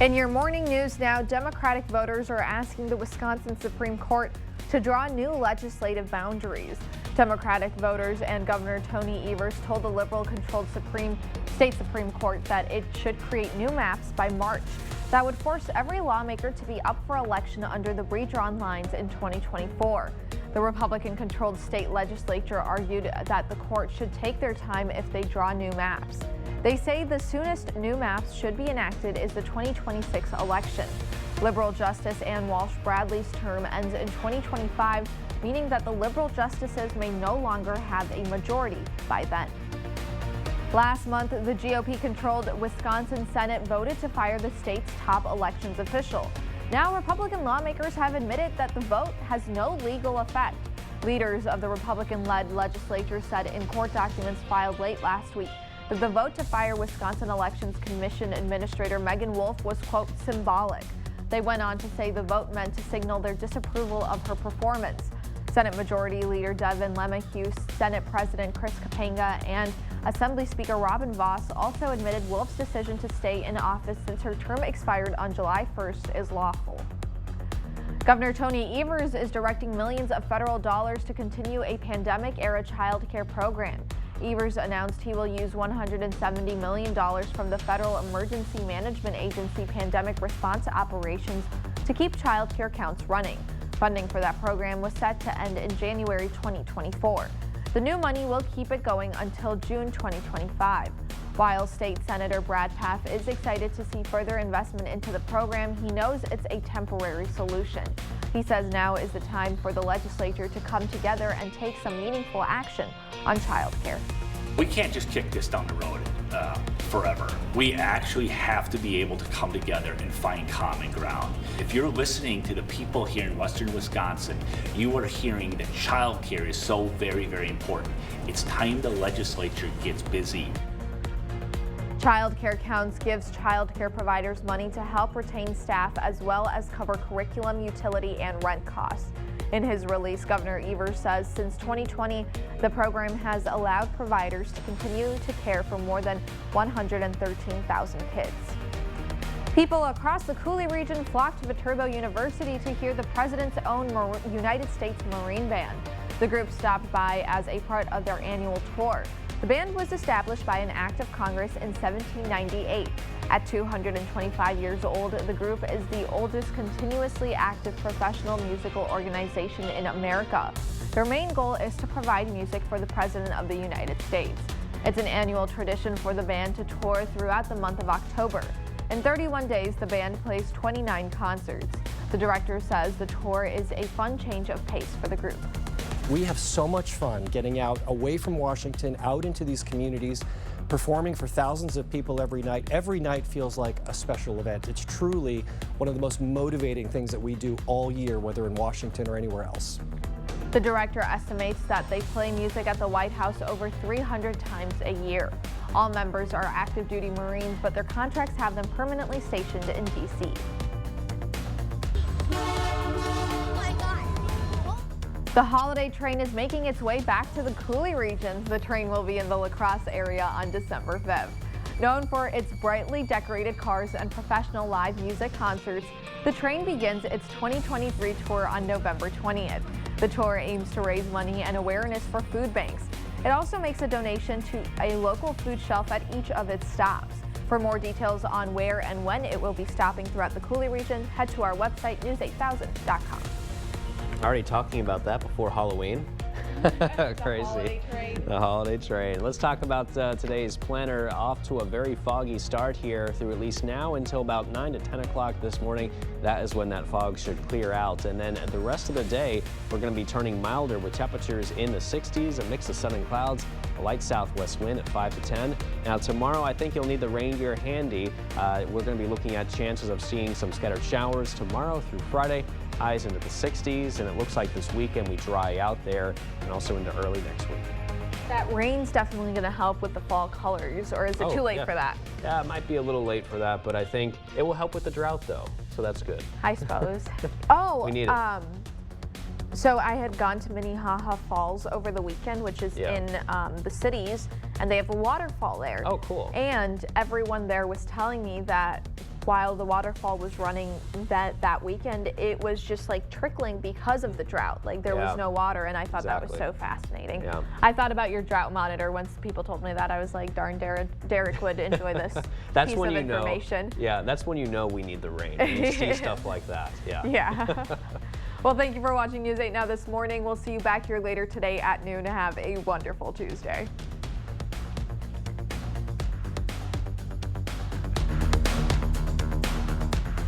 In your morning news now, Democratic voters are asking the Wisconsin Supreme Court to draw new legislative boundaries. Democratic voters and Governor Tony Evers told the liberal-controlled state Supreme Court that it should create new maps by March that would force every lawmaker to be up for election under the redrawn lines in 2024. The Republican-controlled state legislature argued that the court should take their time if they draw new maps. They say the soonest new maps should be enacted is the 2026 election. Liberal Justice Ann Walsh Bradley's term ends in 2025, meaning that the liberal justices may no longer have a majority by then. Last month, the GOP-controlled Wisconsin Senate voted to fire the state's top elections official. Now, Republican lawmakers have admitted that the vote has no legal effect. Leaders of the Republican-led legislature said in court documents filed late last week that the vote to fire Wisconsin Elections Commission Administrator Megan Wolf was, quote, symbolic. They went on to say the vote meant to signal their disapproval of her performance. Senate Majority Leader Devin LeMahieu, Senate President Chris Kapanga, and Assembly Speaker Robin Vos also admitted Wolf's decision to stay in office since her term expired on July 1st is lawful. Governor Tony Evers is directing millions of federal dollars to continue a pandemic-era child care program. Evers announced he will use $170 million from the Federal Emergency Management Agency Pandemic Response Operations to keep child care counts running. Funding for that program was set to end in January 2024. The new money will keep it going until June 2025. While State Senator Brad Pfaff is excited to see further investment into the program, he knows it's a temporary solution. He says now is the time for the legislature to come together and take some meaningful action on child care. We can't just kick this down the road forever. We actually have to be able to come together and find common ground. If you're listening to the people here in Western Wisconsin, you are hearing that child care is so very, very important. It's time the legislature gets busy. Child Care Counts gives child care providers money to help retain staff as well as cover curriculum, utility, and rent costs. In his release, Governor Evers says since 2020, the program has allowed providers to continue to care for more than 113,000 kids. People across the Coulee region flocked to Viterbo University to hear the president's own United States Marine Band. The group stopped by as a part of their annual tour. The band was established by an act of Congress in 1798. At 225 years old, the group is the oldest continuously active professional musical organization in America. Their main goal is to provide music for the President of the United States. It's an annual tradition for the band to tour throughout the month of October. In 31 days, the band plays 29 concerts. The director says the tour is a fun change of pace for the group. We have so much fun getting out away from Washington, out into these communities, performing for thousands of people every night. Every night feels like a special event. It's truly one of the most motivating things that we do all year, whether in Washington or anywhere else. The director estimates that they play music at the White House over 300 times a year. All members are active duty Marines, but their contracts have them permanently stationed in D.C. The holiday train is making its way back to the Coulee region. The train will be in the La Crosse area on December 5th. Known for its brightly decorated cars and professional live music concerts, the train begins its 2023 tour on November 20th. The tour aims to raise money and awareness for food banks. It also makes a donation to a local food shelf at each of its stops. For more details on where and when it will be stopping throughout the Coulee region, head to our website, news8000.com. Already talking about that before Halloween. Crazy. The holiday train. Let's talk about today's planner. Off to a very foggy start here through at least now until about 9 to 10 o'clock this morning. That is when that fog should clear out. And then the rest of the day, we're going to be turning milder with temperatures in the 60s, a mix of sun and clouds, a light southwest wind at 5 to 10. Now tomorrow, I think you'll need the rain gear handy. We're going to be looking at chances of seeing some scattered showers tomorrow through Friday. Highs into the 60s, and it looks like this weekend we dry out there and also into early next week. That rain's definitely going to help with the fall colors, or is it too late for that? Yeah, it might be a little late for that, but I think it will help with the drought though, so that's good. I suppose. Oh, we need it. So I had gone to Minnehaha Falls over the weekend, which is in the cities, and they have a waterfall there. Oh, cool. And everyone there was telling me that while the waterfall was running that weekend, it was just like trickling because of the drought. Like there was no water, and I thought that was so fascinating. Yeah. I thought about your drought monitor once people told me that. I was like, darn, Derek would enjoy this That's piece when of you information. know. Yeah, that's when you know we need the rain. We need to see stuff like that. Yeah. Yeah. Well, thank you for watching News 8 Now this morning. We'll see you back here later today at noon. Have a wonderful Tuesday.